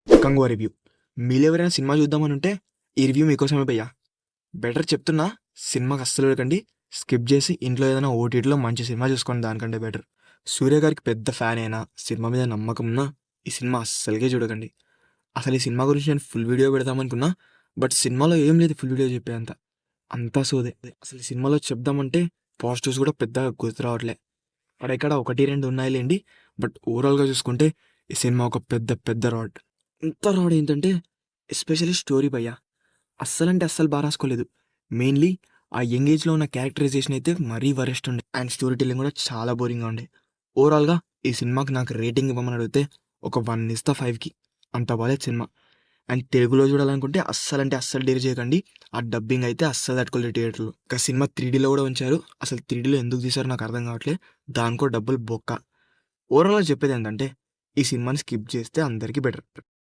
Kanguva review. మీలో ఎవరైనా cinema చూద్దామని ఉంటే ఈ రివ్యూ మీకోసమే భయ్యా. బెటర్ చెప్తున్నా, సినిమాకి అస్సలు వెళ్ళకండి. స్కిప్ చేసి ఇంట్లో ఏదైనా ఓటీటీలో మంచి సినిమా చూసుకోండి, దానికంటే బెటర్. సూర్య గారికి పెద్ద ఫ్యాన్ అయినా, సినిమా మీద నమ్మకం ఉన్నా ఈ సినిమా అస్సలుగే చూడకండి. అసలు ఈ సినిమా గురించి నేను ఫుల్ వీడియో పెడదామనుకున్నా, బట్ సినిమాలో ఏం లేదు ఫుల్ వీడియో చెప్పేంత. అంతా సోదే. అసలు ఈ సినిమాలో చెప్దామంటే పాజిటివ్స్ కూడా పెద్దగా గుర్తు రావట్లే. అక్కడ ఒకటి రెండు ఉన్నాయిలేండి, బట్ ఓవరాల్గా చూసుకుంటే ఈ సినిమా ఒక పెద్ద పెద్ద రాడ్. ఇంత రాడ్ ఏంటంటే ఎస్పెషల్లీ స్టోరీ భయ్యా, అస్సలంటే అస్సలు బాగా రాసుకోలేదు. మెయిన్లీ ఆ యంగ్ ఏజ్లో ఉన్న క్యారెక్టరైజేషన్ అయితే మరీ వరెస్ట్ ఉండే, అండ్ స్టోరీ టెల్లింగ్ కూడా చాలా బోరింగ్గా ఉండే. ఓవరాల్గా ఈ సినిమాకి నాకు రేటింగ్ ఇవ్వమని అడిగితే ఒక 1 ఇస్తా 5కి. అంత బాలేదు సినిమా. అండ్ తెలుగులో చూడాలనుకుంటే అస్సలంటే అస్సలు డేర్ చేయకండి. ఆ డబ్బింగ్ అయితే అస్సలు తట్టుకోలేదు థియేటర్లో. ఇంకా సినిమా 3Dలో కూడా ఉంచారు. అసలు 3Dలో ఎందుకు తీశారో నాకు అర్థం కావట్లేదు. దానికో డబ్బులు బొక్క. ఓవరాల్గా చెప్పేది ఏంటంటే ఈ సినిమాని స్కిప్ చేస్తే అందరికీ బెటర్.